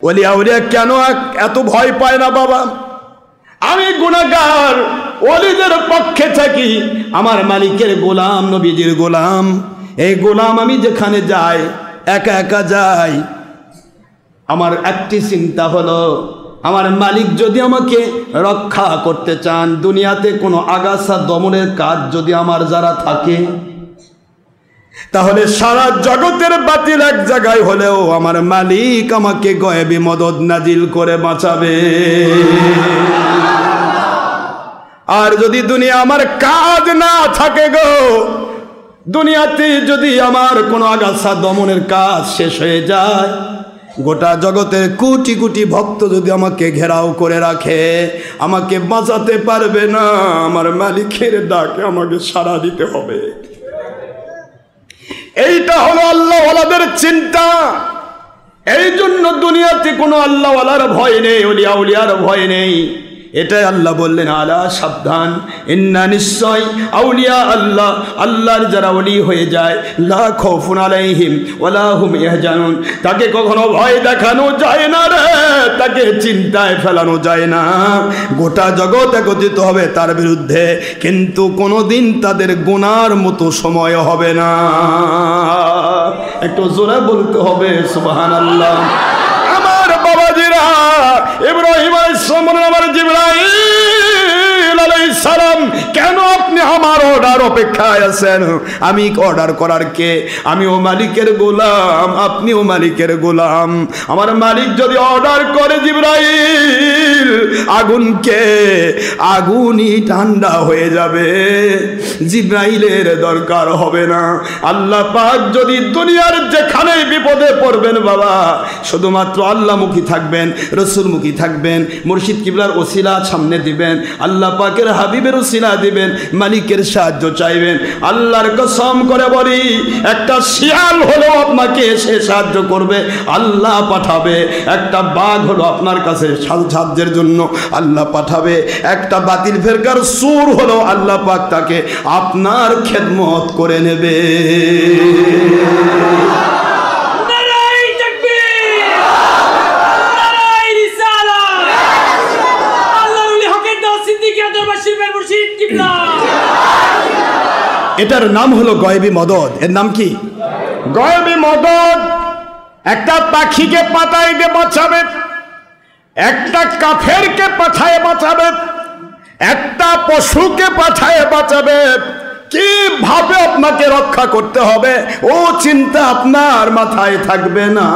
Olya উলিয়া কেন এত ভয় পায় না বাবা? আমি গুনাহগার, ওলিদের পক্ষে থাকি, আমার মালিকের গোলাম, নবীজির গোলাম। এই গোলাম আমি যেখানে যাই, একা একা যাই, আমার একটি চিন্তা হলো, আমার মালিক যদি আমাকে রক্ষা করতে চান, দুনিয়াতে কোনো আগাছা দমনের কাজ যদি আমার যারা থাকে, তাহলে সারা জগতের বাতিল এক জায়গায় হলেও আমার মালিক আমাকে গয়েবী মদদ নাজিল করে বাঁচাবে। আর যদি দুনিয়া আমার কাজ না থাকে গো, দুনিয়াতে যদি আমার কোনো আগাছা দমনের কাজ শেষ হয়ে যায়, গোটা জগতের কোটি কোটি ভক্ত যদি আমাকে ঘেরাও করে রাখে, আমাকে বাঁচাতে পারবে না। আমার মালিকের ডাকে আমাকে সাড়া দিতে হবে। এইটা হলো আল্লাহওয়ালাদের চিন্তা। এই জন্য দুনিয়াতে কোনো আল্লাহওয়ালার ভয় নেই, ওলিয়া উলিয়ার ভয় নেই। এটাই আল্লাহ বললেন, আলা সাবধান, ইন্না নিশ্চয় আউলিয়া আল্লাহ, আল্লাহর যারা ওলি হয়ে যায়, লা খাউফুন আলাইহিম ওয়ালা হুম ইয়াহজানুন, তাকে কখনো ভয় দেখানো যায় না রে, তাকে চিন্তায় ফেলানো যায় না। গোটা জগৎ একত্রিত হবে তার বিরুদ্ধে, কিন্তু কোনোদিন তাদের গুনার মতো সময় হবে না। একটু জোরে বলতে হবে সুবহানাল্লাহ। আমার বাবাজিরা, ইব্রাহিম আলাইহিস সালাম, আমার জিবরাইল আলাইহিস সালাম, কেন আপনি আমার অর্ডার অপেক্ষায় আছেন? আমি অর্ডার করার কে? আমিও মালিকের গোলাম, আপনিও মালিকের গোলাম। আমার মালিক যদি অর্ডার করে জিবরাইল আগুনকে, আগুনই ঠান্ডা হয়ে যাবে, জিবরাইলের দরকার হবে না। আল্লাহ পাক যদি দুনিয়ার যেখানেই বিপদে পড়বেন বাবা, শুধুমাত্র আল্লাহমুখী থাকবেন, রসুলমুখী থাকবেন, মুর্শিদ কিবলার ওসিলা সামনে দিবেন, আল্লাহ পাকের হাবিবের ওসিলা দিবেন, মালিকের সাহায্য চাইবেন। আল্লাহর কসম করে বলি, একটা শিয়াল হলো আপনাকে এসে সাহায্য করবে, আল্লাহ পাঠাবে। একটা বাঘ হলো আপনার কাছে সাহায্যের জন্য, আল্লাহ পাঠাবে। একটা বাতিল ফেরকার সুর হলো, আল্লাহ পাক তাকে আপনার খেদমত করে নেবে। এটার নাম হলো গয়েবী মদদ। এর নাম কি? গয়েবী মদদ। একটা পাখিকে পাতায় দিয়ে বাঁচাবে, একটা কাফেরকে পাঠায় বাঁচাবে, একটা পশুকে পাঠায় বাঁচাবে। কিভাবে আপনাকে রক্ষা করতে হবে ও চিন্তা আপনার মাথায় থাকবে না।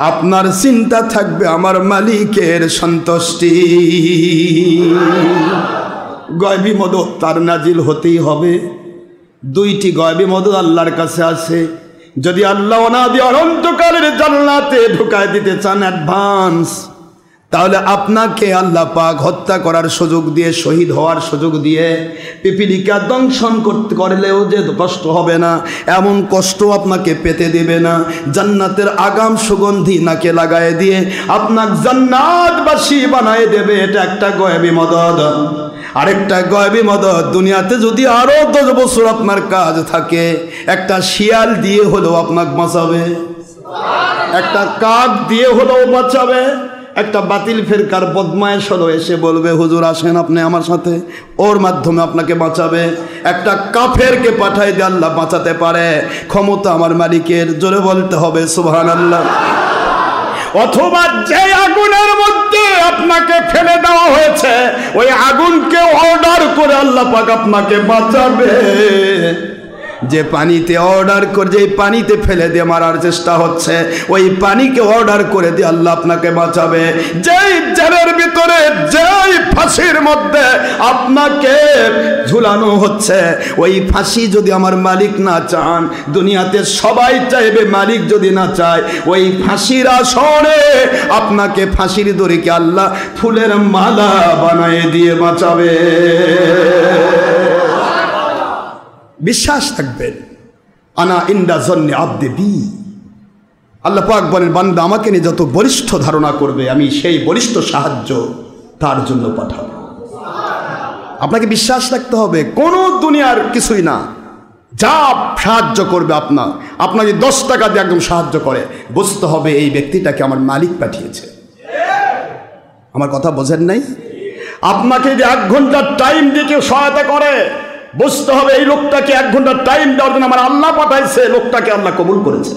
আপনার চিন্তা থাকবে আমার মালিকের সন্তুষ্টি। গয়েবী মদদ তার নাজিল হতেই হবে। দুইটি গয়েবী মদদ আল্লাহর কাছে আছে। যদি আল্লাহ অনাদি অনন্তকালের জান্নাতে ঢুকায় দিতে চান অ্যাডভান্স, তাহলে আপনাকে আল্লাহ পাক হত্যা করার সুযোগ দিয়ে, শহীদ হওয়ার সুযোগ দিয়ে, পিপিলিকা দংশন করলেও যে কষ্ট হবে না, এমন কষ্ট আপনাকে পেতে দেবে না। জান্নাতের আগাম সুগন্ধি নাকে লাগায় দিয়ে আপনাকে জান্নাতবাসী বানায় দেবে। এটা একটা গয়েবী মদদ। আরেকটা গয়েবী মদদ, দুনিয়াতে যদি আরো 10 বছর আপনার কাজ থাকে, একটা শিয়াল দিয়ে হলেও আপনাকে বাঁচাবে, একটা কাক দিয়ে হলেও বাঁচাবে, একটা বাতিল ফেরকার বদমায়েশ হলো এসে বলবে হুজুর আসেন আপনি আমার সাথে, ওর মাধ্যমে আপনাকে বাঁচাবে। একটা কাফেরকে পাঠাই দিয়ে আল্লাহ বাঁচাতে পারে। ক্ষমতা আমার মালিকের। জোরে বলতে হবে সুবহানাল্লাহ। অথবা যে আগুনের মধ্যে আপনাকে ফেলে দেওয়া হয়েছে, ওই আগুনকে অর্ডার করে আল্লাহ পাক আপনাকে বাঁচাবে। যে পানিতে অর্ডার করে, যে পানিতে ফেলে দিয়ে মারার চেষ্টা হচ্ছে, ওই পানিকে অর্ডার করে দিয়ে আল্লাহ আপনাকে বাঁচাবে। যেই জেলের ভিতরে, যেই ফাঁসির মধ্যে আপনাকে ঝুলানো হচ্ছে, ওই ফাঁসি যদি আমার মালিক না চান, দুনিয়াতে সবাই চাইবে, মালিক যদি না চায়, ওই ফাঁসির আসরে আপনাকে ফাঁসির দড়িকে আল্লাহ ফুলের মালা বানায় দিয়ে বাঁচাবে। বিশ্বাস থাকবেন। আনা ইন্দা জন্নে আব্দে বি, আল্লাহ পাক বলেন বান্দা আমাকে নিয়ে যত বলিষ্ঠ ধারণা করবে, আমি সেই বলিষ্ঠ সাহায্য তার জন্য পাঠাবো। আপনাকে বিশ্বাস রাখতে হবে, কোনো দুনিয়ার কিছুই না। যা সাহায্য করবে আপনাকে 10 টাকা দিয়ে একদম সাহায্য করে, বুঝতে হবে এই ব্যক্তিটাকে আমার মালিক পাঠিয়েছে। আমার কথা বোঝেন নাই? আপনাকে যে 1 ঘন্টা টাইম দিয়ে কেউ সহায়তা করে, বুঝতে হবে এই লোকটাকে 1 ঘন্টা টাইম দেওয়ার জন্য আমার আল্লাহ পাঠাইছে, লোকটাকে আল্লাহ কবুল করেছে।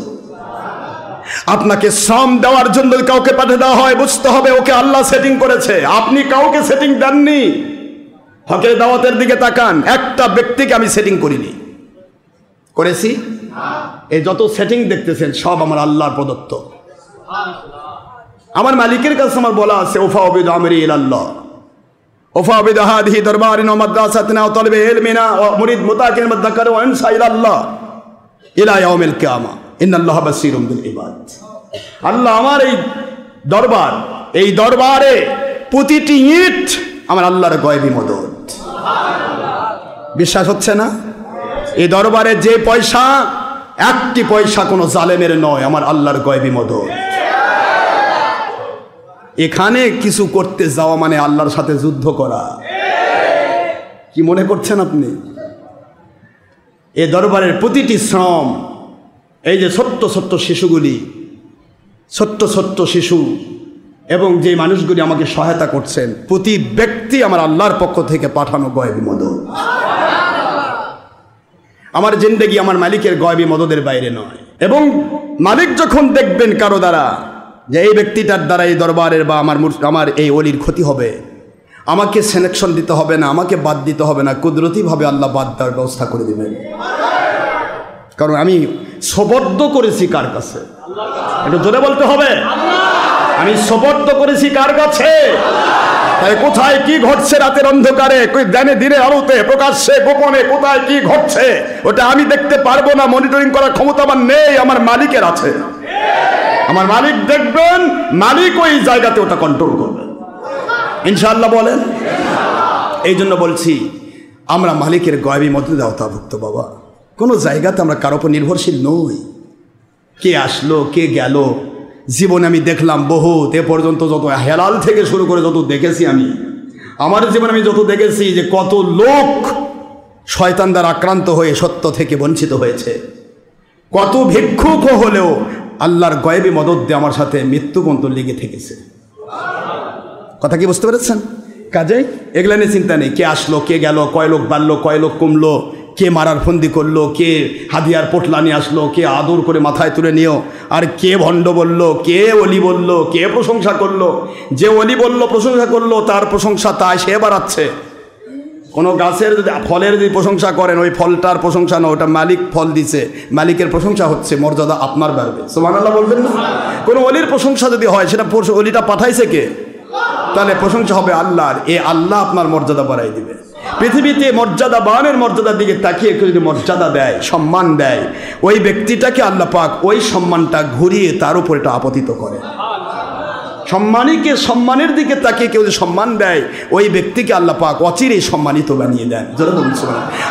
আপনাকে শ্রম দেওয়ার জন্য কাউকে পাঠিয়ে দেওয়া হয়, বুঝতে হবে ওকে আল্লাহ সেটিং করেছে, আপনি কাউকে সেটিং দেননি। হকের দাওয়াতের দিকে তাকান, একটা ব্যক্তিকে আমি সেটিং করিনি, করেছি? এই যত সেটিং দেখতেছেন সব আমার আল্লাহর প্রদত্ত। আমার মালিকের কাছে আমার বলা আছে, ওফা উবিদ আমরি ইলাল্লাহ, ওফা উবিদ হাদিহি দরবারিন ওয়া মাদ্রাসাতিনা ওয়া তালিবে ইলমিনা ওয়া মুরিদ মুতাকিন মুদাক্কার ওয়া ইনসা ইলাল্লাহ ইলা ইয়াউমিল কিয়ামা ইন্নাল্লাহা বাসীরুম বিল ইবাদ। আল্লাহ আমার এই দরবারে প্রতিটি ইট আমার আল্লাহর গায়বী মদদ। বিশ্বাস হচ্ছে না? এই দরবারে যে পয়সা, একটি পয়সা কোনো জালেমের নয়, আমার আল্লাহর গায়বী মদদ। এখানে কিছু করতে যাওয়া মানে আল্লাহর সাথে যুদ্ধ করা। কি মনে করছেন আপনি? এই দরবারের প্রতিটি শ্রম, এই যে ছোট্ট ছোট্ট শিশুগুলি, ছোট্ট ছোট্ট শিশু এবং যে মানুষগুলি আমাকে সহায়তা করছেন, প্রতি ব্যক্তি আমার আল্লাহর পক্ষ থেকে পাঠানো গায়বী মদদ। আমার জিন্দেগি আমার মালিকের গায়বী মদদের বাইরে নয়। এবং মালিক যখন দেখবেন কারো দ্বারা যে এই ব্যক্তিটার দ্বারা এই দরবারের বা আমার এই ওলির ক্ষতি হবে, আমাকে সিলেকশন দিতে হবে না, আমাকে বাদ দিতে হবে না, কুদরতিভাবে আল্লাহ বাদ দেওয়ার ব্যবস্থা করে দেবেন। কারণ আমি সোপর্দ করেছি কার কাছে? একটু জোরে বলতে হবে, আমি সোপর্দ করেছি কার কাছে? তাই কোথায় কি ঘটছে রাতের অন্ধকারে, দিনের আলোতে, প্রকাশ্যে গোপনে কোথায় কি ঘটছে ওটা আমি দেখতে পারবো না, মনিটরিং করার ক্ষমতা আমার নেই, আমার মালিকের আছে। আমার মালিক দেখবেন, মালিক ওই জায়গাতে ওটা কন্ট্রোল করবেন ইনশাআল্লাহ। বলেন। এই জন্য বলছি আমরা মালিকের গায়বী মদদে আওতাভুক্ত। বাবা, কোনো জায়গাতে আমরা কারো উপর নির্ভরশীল নই। কে আসলো কে গেল, জীবনে আমি দেখলাম বহুত, এ পর্যন্ত যত হেলাল থেকে শুরু করে যত দেখেছি আমি, আমার জীবনে আমি যত দেখেছি যে কত লোক শয়তান দ্বারা আক্রান্ত হয়ে সত্য থেকে বঞ্চিত হয়েছে, কত ভিক্ষুক হলেও আল্লাহর গায়বী মদদ দিয়ে আমার সাথে মৃত্যু পর্যন্ত লেগে থেকেছে। কথা কি বুঝতে পেরেছেন? কাজেই এগুলা নিয়ে চিন্তা নেই, কে আসলো কে গেল, কয় লোক বাড়লো কয় লোক কমলো, কে মারার ফন্দি করলো, কে হাদিয়ার পোটলা নিয়ে আসলো, কে আদর করে মাথায় তুলে নিও, আর কে ভণ্ড বললো, কে অলি বললো, কে প্রশংসা করলো। যে অলি বললো প্রশংসা করলো তার প্রশংসা তাই সে বাড়াচ্ছে। কোনো গাছের যদি ফলের যদি প্রশংসা করেন, ওই ফলটার প্রশংসা না, ওটা মালিক ফল দিছে, মালিকের প্রশংসা হচ্ছে, মর্যাদা আপনার বাড়বে। সুবহানাল্লাহ বলবেন না? কোনো অলির প্রশংসা যদি হয়, সেটা অলিটা পাঠাইছে কে? তাহলে প্রশংসা হবে আল্লাহর। এ আল্লাহ আপনার মর্যাদা বাড়াই দিবে। পৃথিবীতে মর্যাদাবানের মর্যাদার দিকে তাকিয়ে কেউ যদি মর্যাদা দেয়, সম্মান দেয়, ওই ব্যক্তিটাকে আল্লাহ পাক ওই সম্মানটা ঘুরিয়ে তার উপর এটা আপতিত করে। সম্মানীকে সম্মানের দিকে তাকিয়ে কেউ যদি সম্মান দেয়, ওই ব্যক্তিকে আল্লাহ পাক অচিরেই সম্মানিত বানিয়ে দেন।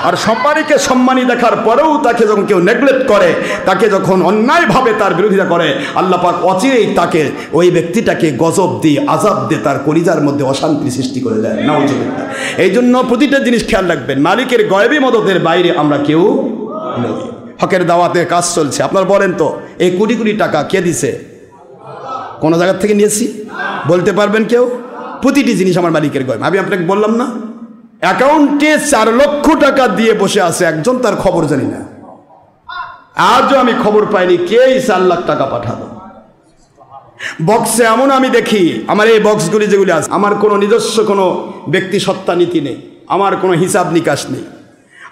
আর সম্মানীকে সম্মানী দেখার পরেও তাকে যখন কেউ নেগলেক্ট করে, তাকে যখন অন্যায়ভাবে তার বিরোধিতা করে, আল্লাহ পাক অচিরেই তাকে ওই ব্যক্তিটাকে গজব দিয়ে আযাব দিয়ে তার কলিজার মধ্যে অশান্তি সৃষ্টি করে দেয়। নাউযুবিল্লাহ। এই জন্য প্রতিটা জিনিস খেয়াল রাখবেন, মালিকের গায়বী মদদের বাইরে আমরা কেউ নই। হকের দাওয়াতে কাজ চলছে। আপনার বলেন তো, এই কোটি কোটি টাকা কে দিছে? কোনো জায়গা থেকে নিয়েছি? বলতে পারবেন কেউ? প্রতিটি জিনিস আমার মালিকের গায়ব। আমি আপনাকে বললাম না, অ্যাকাউন্টে 4 লক্ষ টাকা দিয়ে বসে আছে একজন, তার খবর জানি না। আজও আমি খবর পাইনি কে 4 লাখ টাকা পাঠালো। বক্সে এমন আমি দেখি, আমার এই বক্সগুলি যেগুলি আছে, আমার কোনো নিজস্ব কোনো ব্যক্তি সত্তা নীতি নেই, আমার কোনো হিসাব নিকাশ নেই।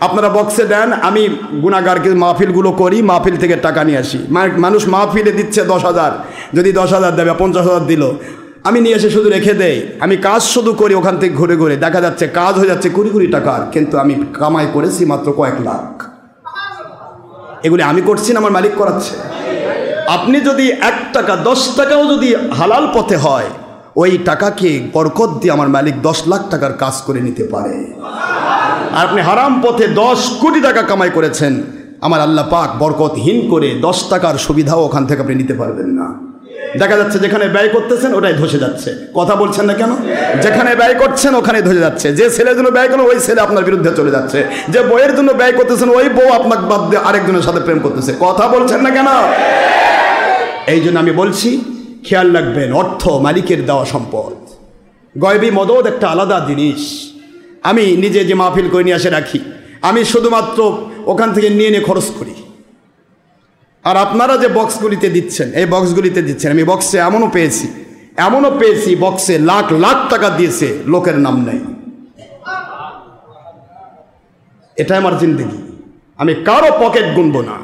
আপনারা বক্সে দেন, আমি গুনাহগারকে মাহফিলগুলো করি, মাহফিল থেকে টাকা নিয়ে আসি। মানুষ মাহফিলে দিচ্ছে 10,000, যদি 10,000 দেবে, 50,000 দিল, আমি নিয়ে এসে শুধু রেখে দেই। আমি কাজ শুধু করি, ওখান থেকে ঘুরে ঘুরে দেখা যাচ্ছে কাজ হয়ে যাচ্ছে কোটি কোটি টাকার, কিন্তু আমি কামাই করেছি মাত্র কয়েক লাখ। এগুলি আমি করছি না, আমার মালিক করাচ্ছে। আপনি যদি 1 টাকা 10 টাকাও যদি হালাল পথে হয়, ওই টাকাকে বরকত দিয়ে আমার মালিক 10 লাখ টাকার কাজ করে নিতে পারে। আর আপনি হারাম পথে 10 কোটি টাকা কামাই করেছেন, আমার আল্লাহ পাক বরকতহীন করে 10 টাকার সুবিধাও ওখান থেকে আপনি নিতে পারবেন না। দেখা যাচ্ছে যেখানে ব্যয় করতেছেন ওটাই ধসে যাচ্ছে। কথা বলছেন না কেন? যেখানে ব্যয় করছেন ওখানে ধসে যাচ্ছে। যে ছেলের জন্য ব্যয় করেন ওই ছেলে আপনার বিরুদ্ধে চলে যাচ্ছে। যে বউয়ের জন্য ব্যয় করতেছেন ওই বউ আপনাকে বাদ দিয়ে আরেকজনের সাথে প্রেম করতেছে। কথা বলছেন না কেন? এই জন্য আমি বলছি, খেয়াল রাখবেন, অর্থ মালিকের দেওয়া সম্পদ। গয়বী মদদ একটা আলাদা জিনিস। আমি নিজে যে মাহফিল করে নিয়ে আসে রাখি, আমি শুধুমাত্র ওখান থেকে নিয়ে খরচ করি। আর আপনারা যে বক্সগুলিতে দিচ্ছেন, এই বক্সগুলিতে দিচ্ছেন, আমি বক্সে এমনও পেয়েছি বক্সে লাখ লাখ টাকা দিয়েছে, লোকের নাম নেই। এটাই আমার জিন্দেগি। আমি কারো পকেট গুনবো না,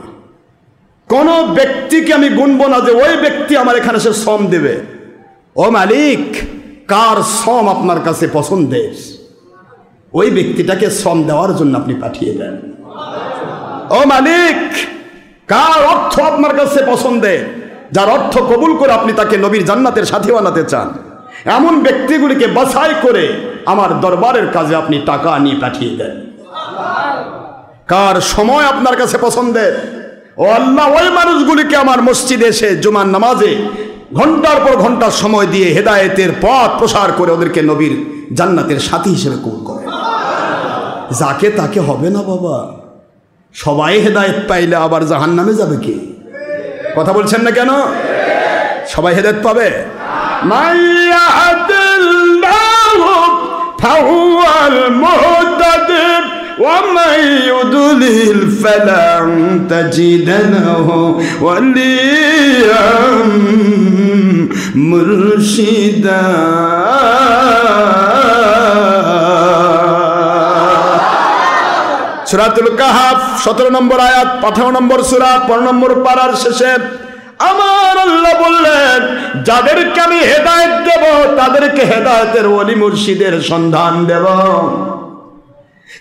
কোনো ব্যক্তিকে আমি গুনবো না যে ওই ব্যক্তি আমার এখানে সে শ্রম দেবে। ও মালিক, কার শ্রম আপনার কাছে পছন্দের, ওই ব্যক্তিটাকে শ্রম দেওয়ার জন্য আপনি পাঠিয়ে দেন। ও মালিক, কার অর্থ আপনার কাছে পছন্দের, যার অর্থ কবুল করে আপনি তাকে নবীর জান্নাতের সাথী বানাতে চান, এমন ব্যক্তিগুলিকে বাছাই করে আমার দরবারের কাজে আপনি টাকা নিয়ে পাঠিয়ে দেন। কার সময় আপনার কাছে পছন্দের, ও আল্লাহ, ওই মানুষগুলিকে আমার মসজিদে এসে জুমার নামাজে ঘন্টার পর ঘন্টা সময় দিয়ে হেদায়েতের পথ প্রসার করে ওদেরকে নবীর জান্নাতের সাথী হিসেবে কবুল করে। যাকে তাকে হবে না বাবা। সবাই হেদায়েত পাইলে আবার জাহান্নামে যাবে কে? কথা বলছেন না কেন? সবাই হেদায়েত পাবে? মাইয়াহদিল্লাহু ফাহুয়াল মুহতাদি ওয়া মান ইউদ্লিল ফালান তাজিদ লাহু ওয়ালিয়াম মুরশিদা। সূরাতুল কাহফ 17 নম্বর আয়াত, 18 নম্বর সূরা, 15 নম্বর পারার শেষে আমার আল্লাহ বললেন, যাদেরকে আমি হেদায়েত দেব তাদেরকে হেদায়েতের ওলি মুর্শিদের সন্ধান দেব।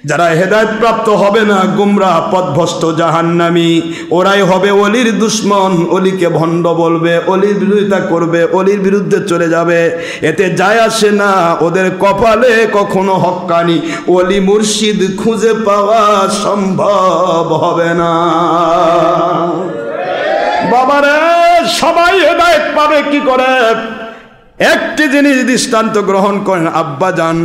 যারা হেদায়েত প্রাপ্ত হবে না, গুমরাহ পথভ্রষ্ট জাহান্নামী, ওরাই হবে ওলির দুশমন। ওলিকে ভণ্ড বলবে, ওলির বিরোধিতা করবে, ওলির বিরুদ্ধে চলে যাবে। এতে যায় আসে না, ওদের কপালে কখনো হক্কানি ওলি মুর্শিদ খুঁজে পাওয়া সম্ভব হবে না। বাবারে, সবাই হেদায়েত পাবে কি করে? একটি জিনিস দৃষ্টান্ত গ্রহণ করেন। আব্বা জান